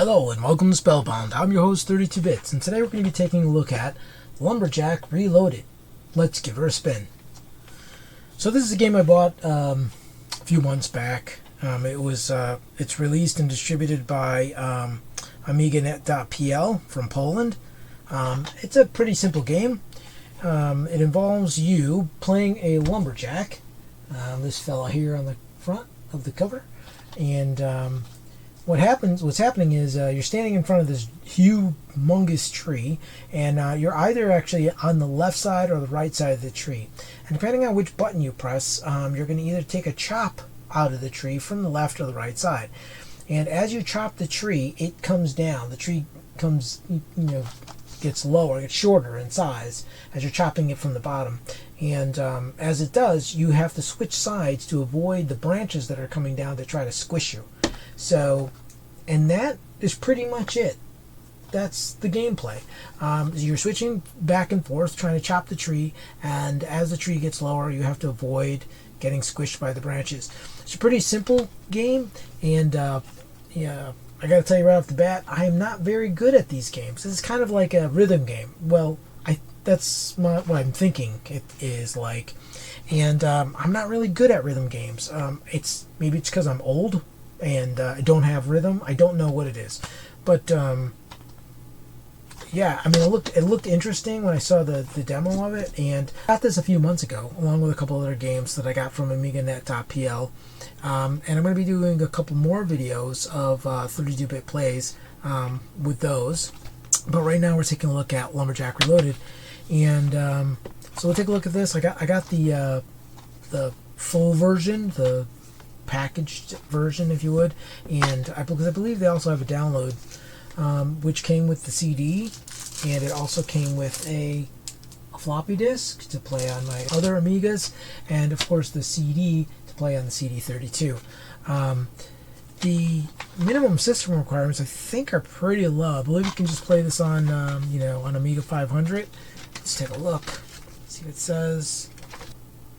Hello and welcome to SpellBound. I'm your host 32bits, and today we're going to be taking a look at Lumberjack Reloaded. Let's give her a spin. So this is a game I bought a few months back. It's released and distributed by Amiga.pl from Poland. It's a pretty simple game. It involves you playing a lumberjack. This fella here on the front of the cover, and what's happening is you're standing in front of this humongous tree, and you're either actually on the left side or the right side of the tree. And depending on which button you press, you're going to either take a chop out of the tree from the left or the right side. And as you chop the tree, it comes down. The tree comes, gets lower, gets shorter in size as you're chopping it from the bottom. And as it does, you have to switch sides to avoid the branches that are coming down to try to squish you. So, and that is pretty much it. That's the gameplay. You're switching back and forth, trying to chop the tree, and as the tree gets lower, you have to avoid getting squished by the branches. It's a pretty simple game, and I gotta tell you right off the bat, I am not very good at these games. This is kind of like a rhythm game. Well, that's what I'm thinking it is like, and I'm not really good at rhythm games. Maybe it's because I'm old and I don't have rhythm. I don't know what it is, but yeah, I mean, it looked interesting when I saw the demo of it, and I got this a few months ago along with a couple other games that I got from Amiga.pl, and I'm going to be doing a couple more videos of 32-bit plays with those, but right now we're taking a look at Lumberjack Reloaded, and so we'll take a look at this. I got the full version, the packaged version, if you would, and because I believe they also have a download, which came with the CD, and it also came with a floppy disk to play on my other Amigas, and of course the CD to play on the CD32. The minimum system requirements, I think, are pretty low. I believe you can just play this on on Amiga 500. Let's take a look, see what it says.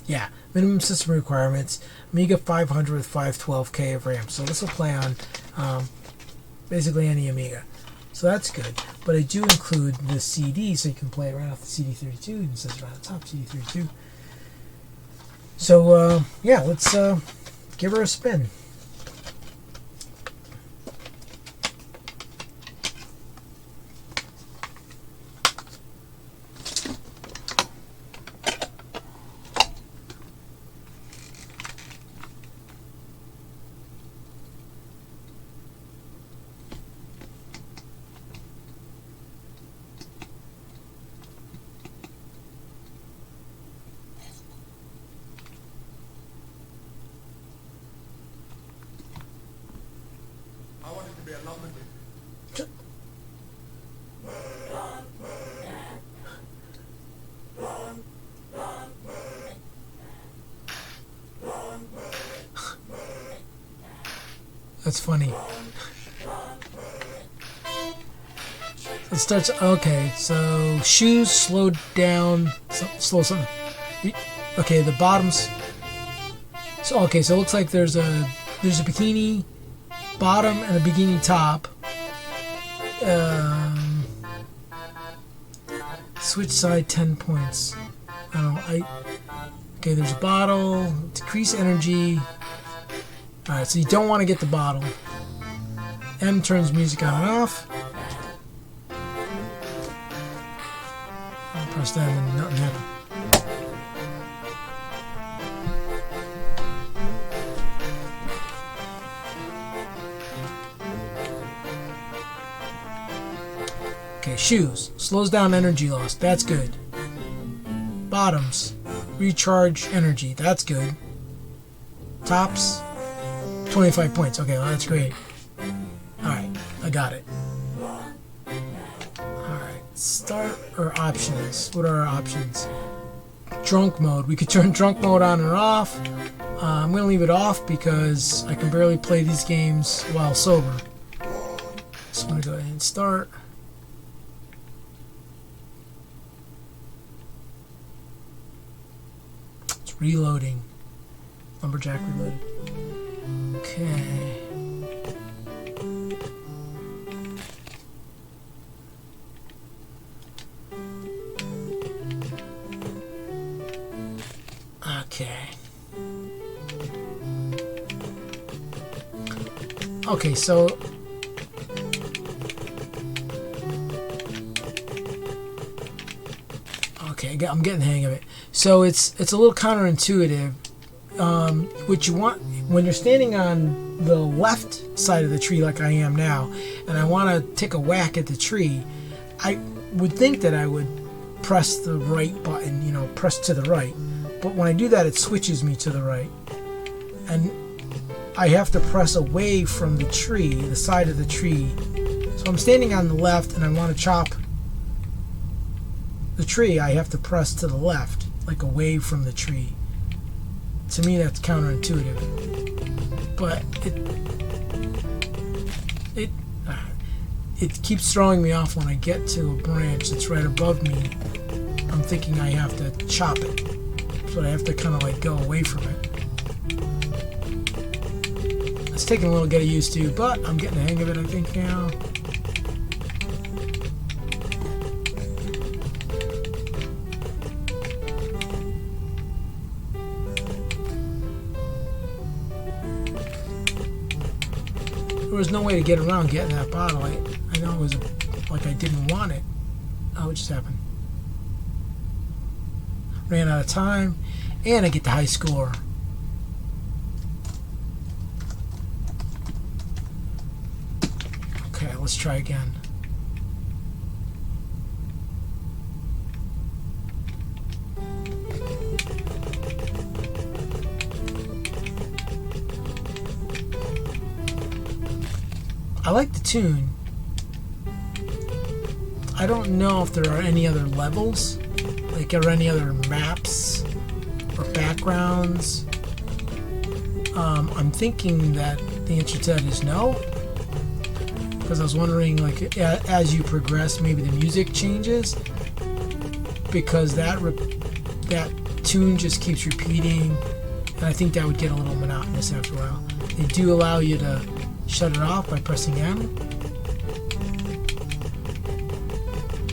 Yeah, minimum system requirements, Amiga 500 with 512K of RAM. So this will play on basically any Amiga. So that's good. But I do include the CD, so you can play it right off the CD32. And it says right on the top, CD32. So, yeah, let's give her a spin. I want it to be a lumberjack. That's funny. It starts, okay, so shoes slowed down, slow something. Okay, the bottoms. So okay, so it looks like there's a bikini bottom and a bikini top. Switch side 10 points. Okay, there's a bottle, decrease energy. Alright, so you don't want to get the bottle. M turns music on and off. I'll press that and nothing happened. Okay, shoes. Slows down energy loss. That's good. Bottoms. Recharge energy. That's good. Tops. 25 points. Okay, well, that's great. Alright, I got it. Alright, start or options. What are our options? Drunk mode. We could turn drunk mode on or off. I'm going to leave it off because I can barely play these games while sober. So I'm going to go ahead and start. It's reloading. Lumberjack Reloaded. Okay. Okay, so I'm getting the hang of it. So it's a little counterintuitive. What you want when you're standing on the left side of the tree, like I am now, and I want to take a whack at the tree, I would think that I would press the right button, you know, press to the right. But when I do that, it switches me to the right, and I have to press away from the tree, the side of the tree. So I'm standing on the left, and I want to chop the tree. I have to press to the left, like away from the tree. To me, that's counterintuitive, but it keeps throwing me off when I get to a branch that's right above me. I'm thinking I have to chop it, so I have to kind of like go away from it. It's taking a little getting used to, but I'm getting the hang of it, I think, now. There was no way to get around getting that bottle. I know it was like I didn't want it. Oh, what just happened? Ran out of time, and I get the high score. Okay, let's try again. I like the tune. I don't know if there are any other levels, like or any other maps or backgrounds. I'm thinking that the answer to that is no, because I was wondering, like, as you progress, maybe the music changes, because that tune just keeps repeating, and I think that would get a little monotonous after a while. They do allow you to shut it off by pressing M.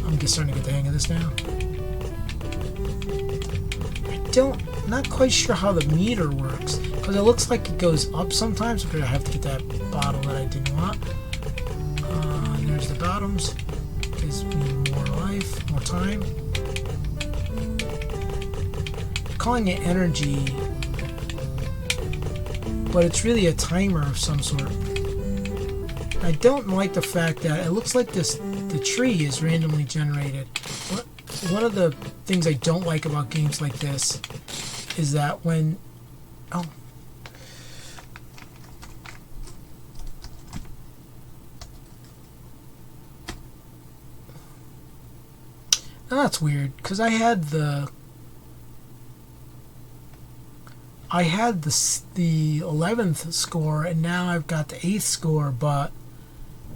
I'm just starting to get the hang of this now. Not quite sure how the meter works, because it looks like it goes up sometimes. Okay, I have to get that bottle that I didn't want. There's the bottoms. Gives me more life, more time. I'm calling it energy, but it's really a timer of some sort. I don't like the fact that it looks like the tree is randomly generated. One of the things I don't like about games like this is that when... Oh. Now that's weird, because I had the 11th score, and now I've got the 8th score, but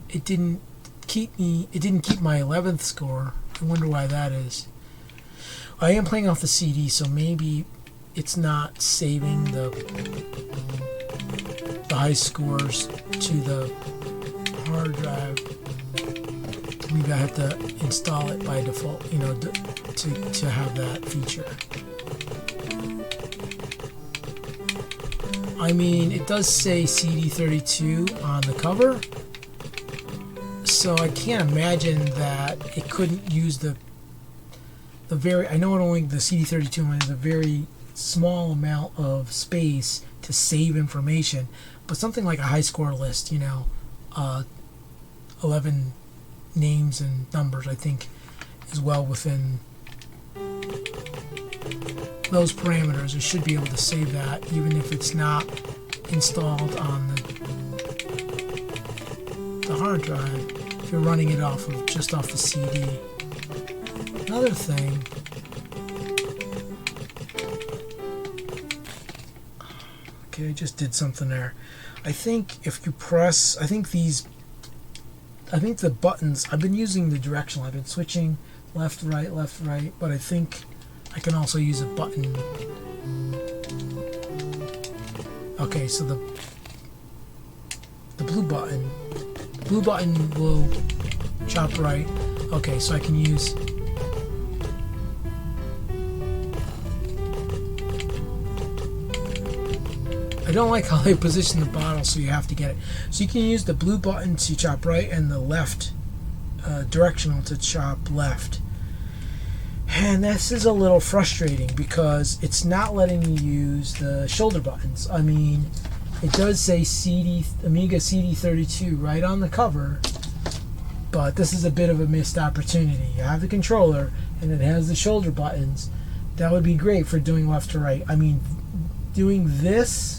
it didn't keep my 11th score. I wonder why that is. I am playing off the CD, so maybe it's not saving the high scores to the hard drive. Maybe I have to install it by default, you know, to have that feature. I mean, it does say CD32 on the cover, so I can't imagine that it couldn't use the very... I know it only the CD32 has a very small amount of space to save information, but something like a high score list, you know, 11 names and numbers, I think, is well within those parameters. It should be able to save that, even if it's not installed on the hard drive, if you're running it just off the CD. Another thing, okay, I just did something there. I think if you press, I think the buttons, I've been using the directional, I've been switching left, right, but I think I can also use a button. Okay, so the blue button will chop right. Okay, so I can use... I don't like how they position the bottle so you have to get it. So you can use the blue button to chop right and the left directional to chop left. And this is a little frustrating because it's not letting you use the shoulder buttons. I mean, it does say Amiga CD32 right on the cover, but this is a bit of a missed opportunity. You have the controller and it has the shoulder buttons. That would be great for doing left to right. I mean, doing this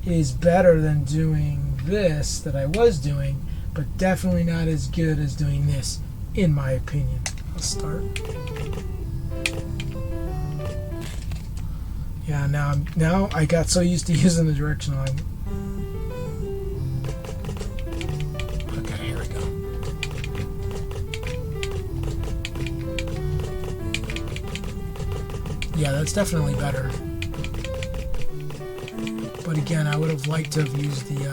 is better than doing this that I was doing, but definitely not as good as doing this, in my opinion. I'll start. Yeah, now I got so used to using the directional. Okay, here we go. Yeah, that's definitely better. But again, I would have liked to have used the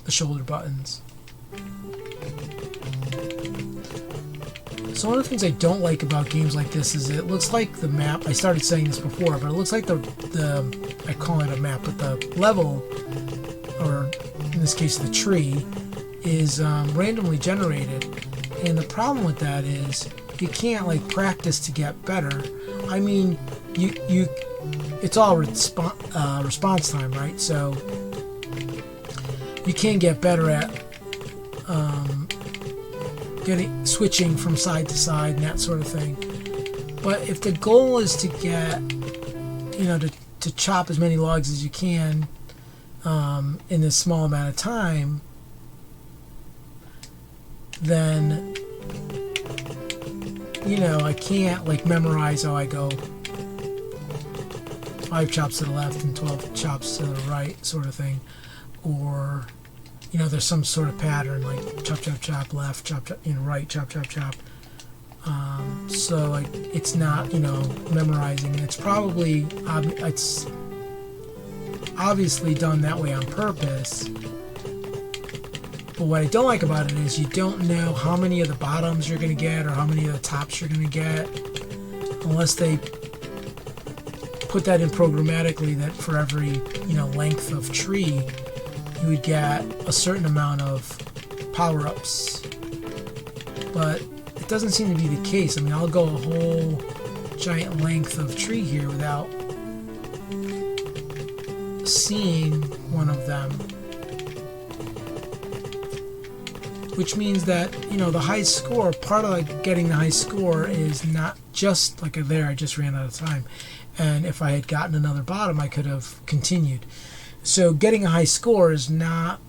shoulder buttons. So one of the things I don't like about games like this is it looks like the map, I started saying this before, but it looks like the I call it a map, but the level, or in this case the tree, is randomly generated. And the problem with that is you can't like practice to get better. I mean, you it's all response time, right? So you can get better at switching from side to side and that sort of thing. But if the goal is to get, to chop as many logs as you can in this small amount of time, then I can't like memorize how I go 5 chops to the left and 12 chops to the right sort of thing, or there's some sort of pattern like chop chop chop left, chop chop right, chop chop chop. So like it's not memorizing. It's probably it's obviously done that way on purpose. But what I don't like about it is you don't know how many of the bottoms you're going to get or how many of the tops you're going to get, unless they put that in programmatically, that for every length of tree you would get a certain amount of power-ups. But it doesn't seem to be the case. I mean, I'll go a whole giant length of tree here without seeing one of them, which means that the high score, part of like getting the high score is not just like there I just ran out of time, and if I had gotten another bottom I could have continued. So getting a high score is not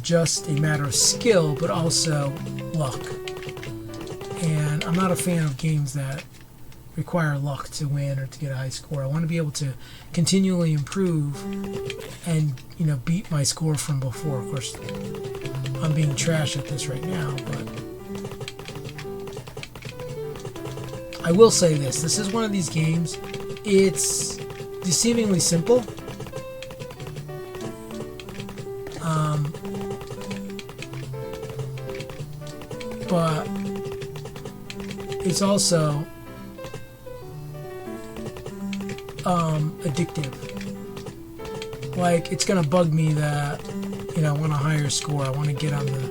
just a matter of skill, but also luck. And I'm not a fan of games that require luck to win or to get a high score. I want to be able to continually improve and beat my score from before. Of course, I'm being trash at this right now, but I will say this. This is one of these games. It's deceivingly simple. But it's also addictive. Like, it's gonna bug me that I want a higher score. I want to get on the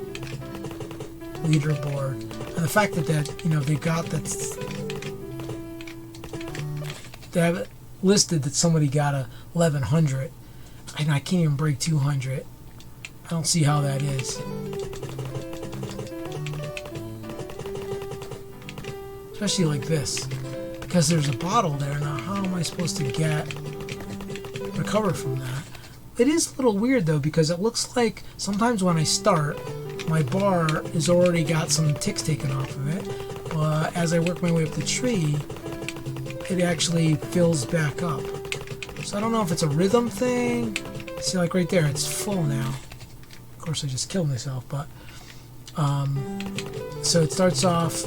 leaderboard, and the fact that they got that, they have it listed that somebody got a 1100, and I can't even break 200. I don't see how that is. Especially like this, because there's a bottle there. Now how am I supposed to recover from that? It is a little weird though, because it looks like sometimes when I start, my bar has already got some ticks taken off of it, but as I work my way up the tree, it actually fills back up. So I don't know if it's a rhythm thing. See, like right there, it's full now. Of course I just killed myself, but so it starts off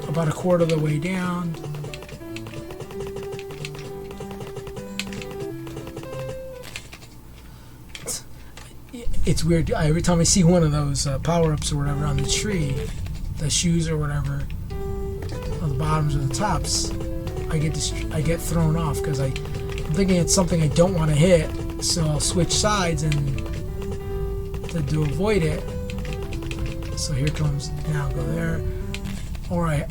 about a quarter of the way down. it's weird. Every time I see one of those power-ups or whatever on the tree, the shoes or whatever, on the bottoms or the tops, I get thrown off because I'm thinking it's something I don't want to hit, so I'll switch sides and to avoid it. So here comes, now go there. Alright.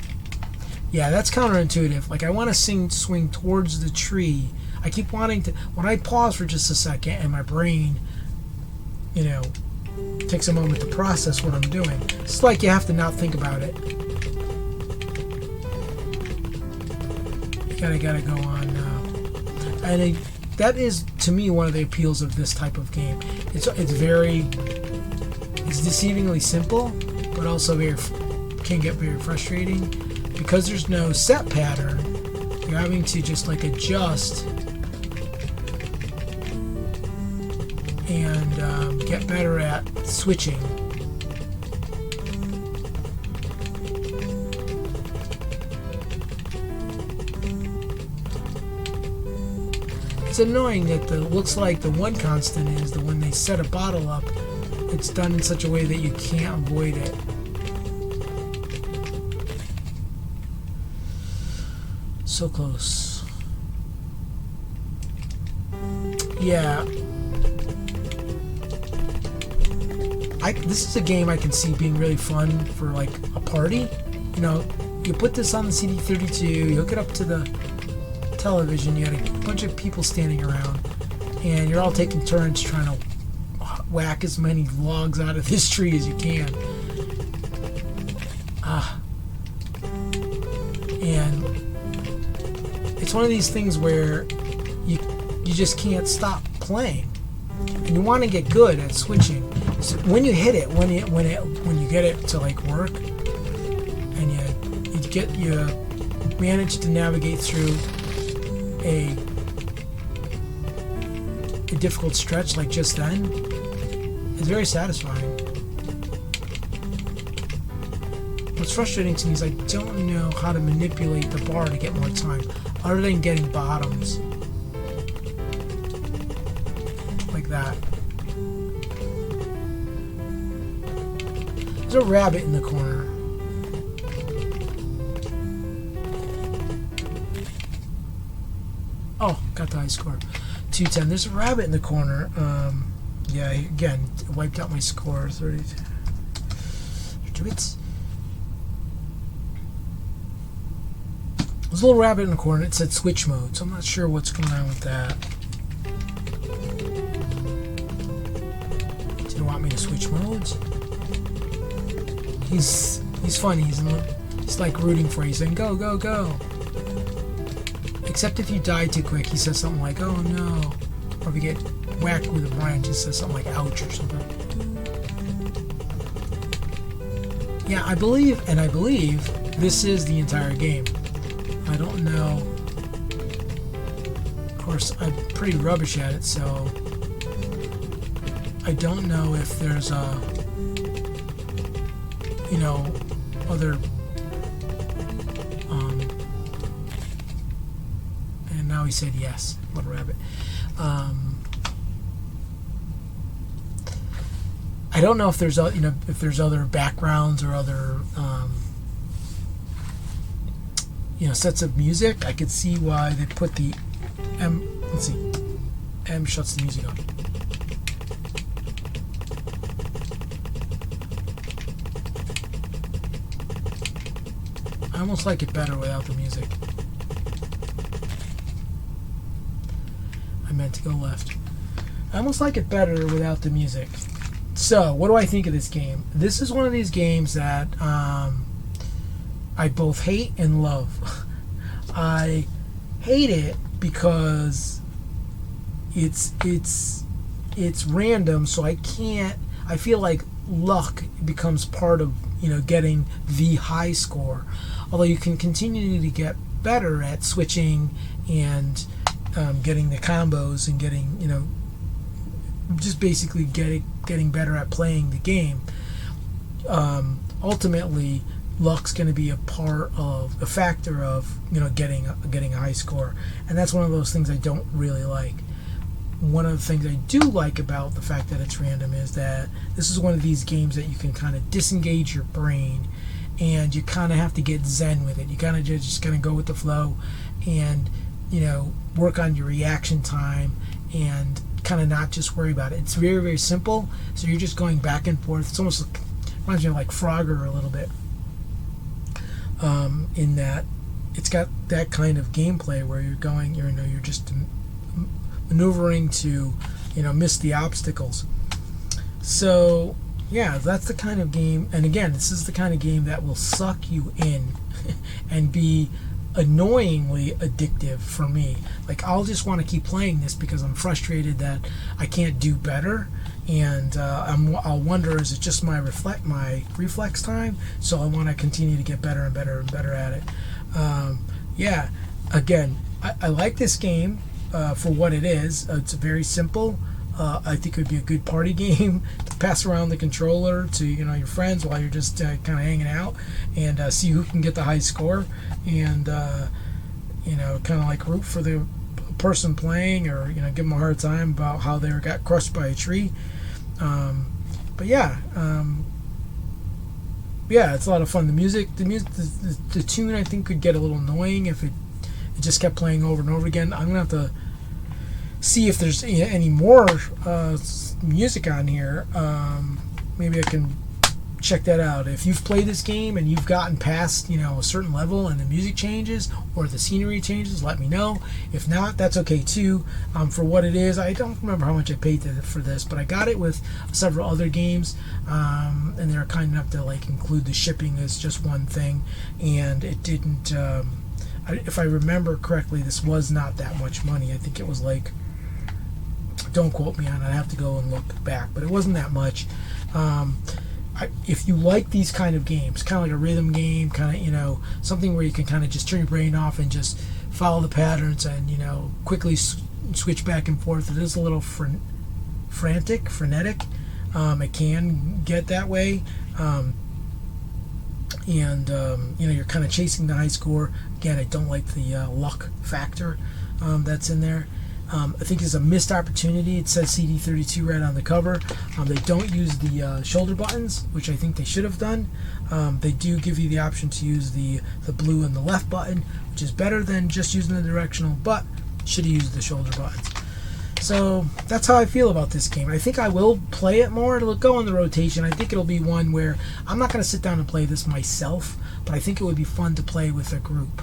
Yeah, that's counterintuitive. Like, I want to swing towards the tree. I keep wanting to, when I pause for just a second and my brain, you know, takes a moment to process what I'm doing. It's like you have to not think about it. You gotta go on. And that is, to me, one of the appeals of this type of game. It's deceivingly simple, but also can get very frustrating because there's no set pattern. You're having to just like adjust and get better at switching. It's annoying that looks like the one constant is that when they set a bottle up, it's done in such a way that you can't avoid it. So close. Yeah. This is a game I can see being really fun for like a party. You know, you put this on the CD32, you hook it up to the television, you got a bunch of people standing around, and you're all taking turns trying to whack as many logs out of this tree as you can. And it's one of these things where you just can't stop playing, and you want to get good at switching. So when you hit it, when you get it to like work, and you manage to navigate through a difficult stretch like just then, it's very satisfying. What's frustrating to me is I don't know how to manipulate the bar to get more time, other than getting bottoms. Like that. There's a rabbit in the corner. Oh, got the high score. 210. There's a rabbit in the corner. Yeah, again, wiped out my score. 32. There's a little rabbit in the corner. It said switch mode, so I'm not sure what's going on with that. Did you want me to switch modes? He's funny. He's like rooting for you. He's saying, go, go, go. Except if you die too quick, he says something like, oh no. Or if you get whacked with a branch, he says something like, ouch, or something. Yeah, I believe this is the entire game. I don't know. Of course, I'm pretty rubbish at it, so I don't know if there's other and now he said yes. What a rabbit. I don't know if there's if there's other backgrounds or other sets of music. I could see why they put the M. Let's see. M shuts the music off. I almost like it better without the music. I meant to go left. I almost like it better without the music. So, what do I think of this game? This is one of these games that I both hate and love. I hate it because it's random, so I feel like luck becomes part of getting the high score. Although you can continue to get better at switching and getting the combos and getting just basically getting better at playing the game. Ultimately, luck's going to be a factor of getting a high score, and that's one of those things I don't really like. one of the things I do like about the fact that it's random is that this is one of these games that you can kind of disengage your brain, and you kind of have to get zen with it. You kind of just kind of go with the flow, and work on your reaction time, and kind of not just worry about it. It's very, very simple, so you're just going back and forth. It's almost reminds me of like Frogger a little bit, in that it's got that kind of gameplay where you're going, you're just maneuvering to miss the obstacles. So yeah, that's the kind of game, and again, this is the kind of game that will suck you in and be annoyingly addictive for me. Like, I'll just want to keep playing this because I'm frustrated that I can't do better, and I'll wonder, is it just my reflex time? So I want to continue to get better and better and better at it. Yeah, again, I like this game for what it is. It's very simple. I think it would be a good party game to pass around the controller to your friends while you're just kind of hanging out, and see who can get the high score, and kind of like root for the person playing, or give them a hard time about how they got crushed by a tree. But yeah, it's a lot of fun. The tune, I think, could get a little annoying if it just kept playing over and over again. I'm gonna have to see if there's any more music on here. Maybe I can check that out. If you've played this game and you've gotten past a certain level and the music changes or the scenery changes, let me know. If not, that's okay too. For what it is, I don't remember how much I paid for this, but I got it with several other games, and they were kind enough to include the shipping as just one thing, and it didn't. If I remember correctly, this was not that much money. I think it was don't quote me on it, I'd have to go and look back, but it wasn't that much. If you like these kind of games, kind of like a rhythm game, kind of something where you can kind of just turn your brain off and just follow the patterns and quickly switch back and forth. It is a little frenetic. It can get that way, and you're kind of chasing the high score. Again, I don't like the luck factor that's in there. I think it's a missed opportunity. It says CD32 right on the cover. They don't use the shoulder buttons, which I think they should have done. They do give you the option to use the blue and the left button, which is better than just using the directional, but should have used the shoulder buttons. So that's how I feel about this game. I think I will play it more. It'll go on the rotation. I think it'll be one where I'm not going to sit down and play this myself, but I think it would be fun to play with a group,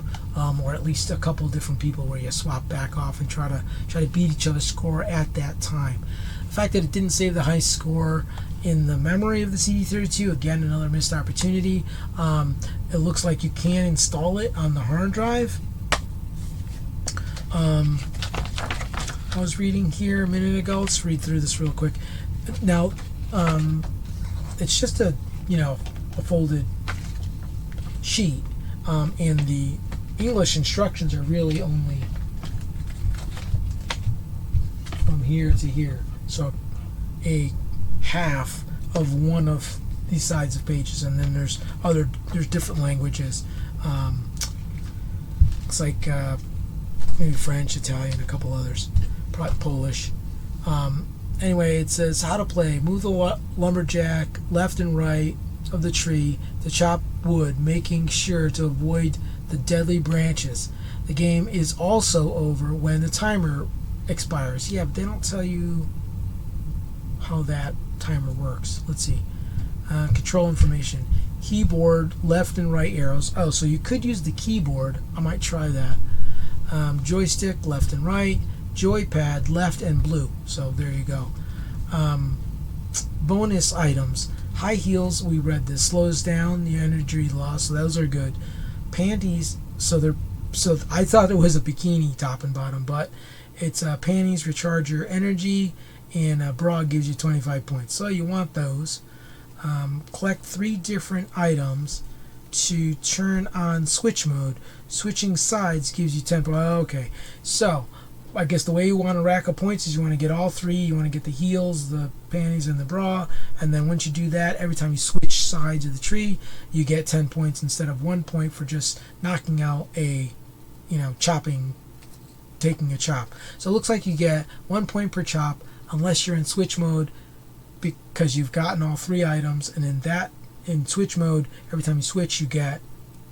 or at least a couple different people, where you swap back off and try to beat each other's score at that time. The fact that it didn't save the high score in the memory of the CD32, again, another missed opportunity. It looks like you can install it on the hard drive. I was reading here a minute ago. Let's read through this real quick. Now, it's just a folded sheet, and the English instructions are really only from here to here, so a half of one of these sides of pages, and then there's different languages. Looks like maybe French, Italian, a couple others, probably Polish. Anyway, it says how to play. Move the lumberjack left and right of the tree to chop wood, making sure to avoid the deadly branches. The game is also over when the timer expires. Yeah, but they don't tell you how that timer works. Let's see. Control information. Keyboard, left and right arrows. Oh, so you could use the keyboard. I might try that. Joystick, left and right. Joypad, left and blue. So there you go. Bonus items. High heels, we read this. Slows down the energy loss. So those are good. Panties, so I thought it was a bikini top and bottom, but it's panties recharge your energy, and a bra gives you 25 points. So you want those. Collect 3 different items to turn on switch mode. Switching sides gives you 10 points. Okay, so I guess the way you want to rack up points is you want to get all 3. You want to get the heels, the panties, and the bra, and then once you do that, every time you switch sides of the tree, you get 10 points instead of 1 point for just knocking out a chopping taking a chop. So it looks like you get 1 point per chop unless you're in switch mode, because you've gotten all 3 items, and in switch mode, every time you switch you get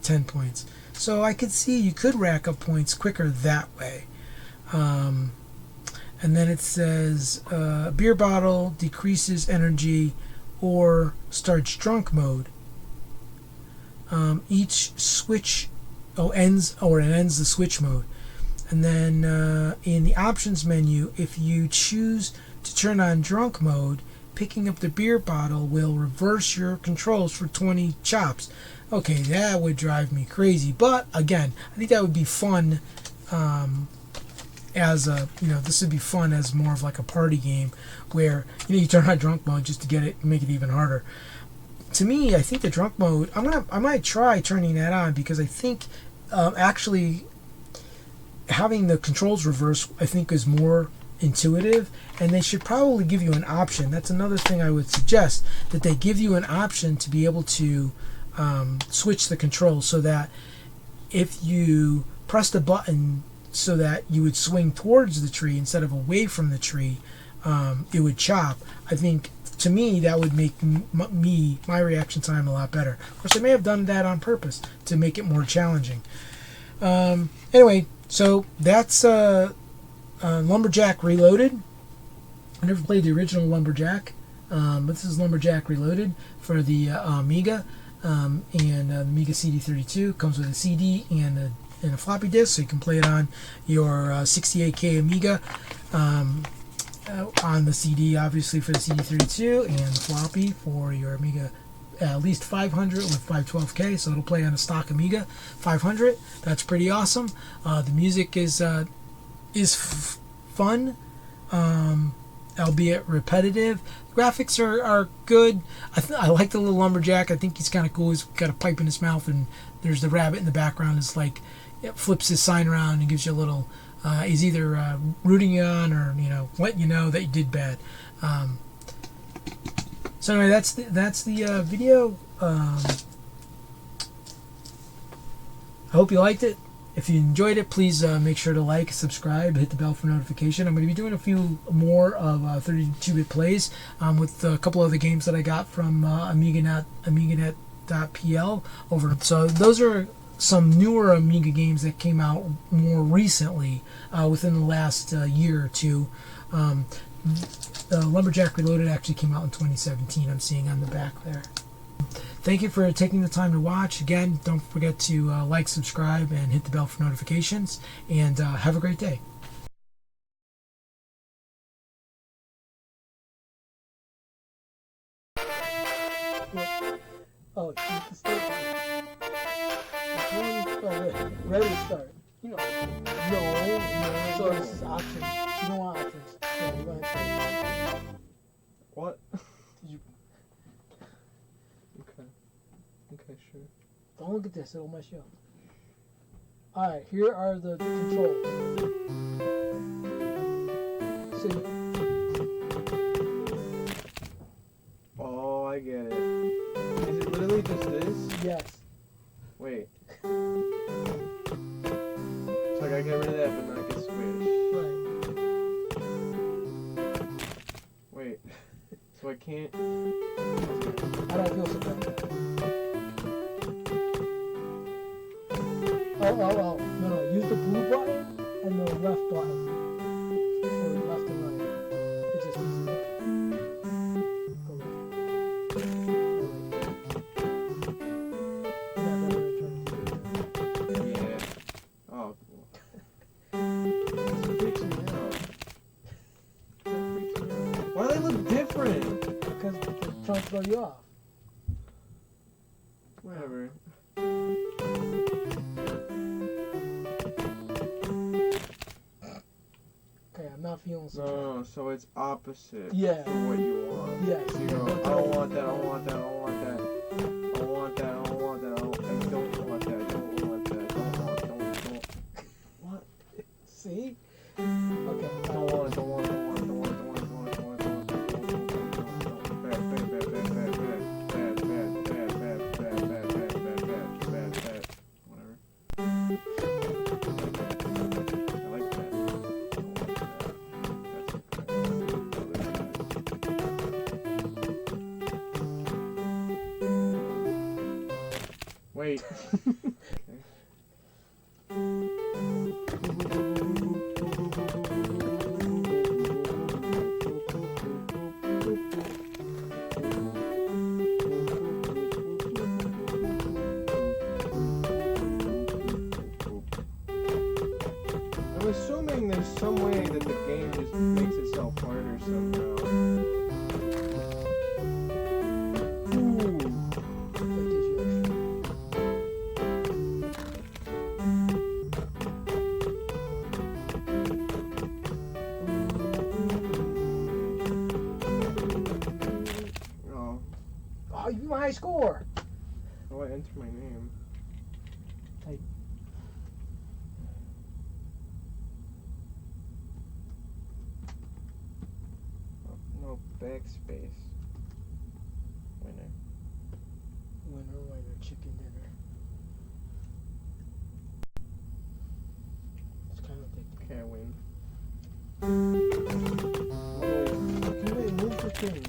10 points. So I could see you could rack up points quicker that way. And then it says a beer bottle decreases energy or starts drunk mode. Each switch ends the switch mode. And then in the options menu, if you choose to turn on drunk mode, picking up the beer bottle will reverse your controls for 20 chops. Okay, that would drive me crazy. But again, I think that would be fun this would be fun as more of like a party game where you turn on drunk mode just to make it even harder. To me, I think the drunk mode, I might try turning that on, because I think actually having the controls reverse, I think, is more intuitive, and they should probably give you an option. That's another thing I would suggest, that they give you an option to be able to switch the controls, so that if you press the button so that you would swing towards the tree instead of away from the tree, it would chop. I think, to me, that would make my reaction time a lot better. Of course, I may have done that on purpose to make it more challenging. Anyway, so that's Lumberjack Reloaded. I never played the original Lumberjack, but this is Lumberjack Reloaded for the Amiga, and the Amiga CD32. Comes with a CD and a floppy disk, so you can play it on your 68K Amiga, on the CD, obviously, for the CD32, and the floppy for your Amiga at least 500 with 512K, so it'll play on a stock Amiga 500. That's pretty awesome. The music is fun, albeit repetitive. Graphics are good. I like the little lumberjack. I think he's kind of cool. He's got a pipe in his mouth, and there's the rabbit in the background. It's like it flips his sign around and gives you a little. He's either rooting you on or letting you know that you did bad. So anyway, that's the video. I hope you liked it. If you enjoyed it, please make sure to like, subscribe, hit the bell for notification. I'm going to be doing a few more of 32-bit plays with a couple other games that I got from AmigaNet.pl over. So those are some newer Amiga games that came out more recently, within the last year or two. Lumberjack Reloaded actually came out in 2017, I'm seeing on the back there. Thank you for taking the time to watch. Again, don't forget to like, subscribe, and hit the bell for notifications. And have a great day. Oh, you have to start. Ready to start. No. So this is options. You don't want options. So you want to start. What? Did you? Okay, sure. Don't look at this, it'll mess you up. Alright, here are the controls. See? Oh, I get it. Is it literally just this? Yes. Wait. So I gotta get rid of that, but not get switched. Right. Wait. So I can't. I don't feel so bad. Oh. No. Use the blue button and the left button. For left and right. It's just easy. Go right. Yeah. Oh, cool. This freaks me out. Why do they look different? Because the trunk throw you off. Whatever. Okay, I'm not feeling so. No, so it's opposite. Yeah. For what you want. Yes. So you go, I don't want that, I don't want that, I don't want that. I don't want that, I don't want that, I don't want that, don't. What? See? Okay. Don't want it. Bad. Whatever. I like that. Wait. I'm assuming there's some way that the game just makes itself harder somehow. Ooh. That gives you extra. Oh. Oh, you my high score! Oh, I enter my name. Type. Oh, no, backspace. Winner. Winner, chicken dinner. It's kind of addictive. Okay, I win. Oh, wait, move the thing.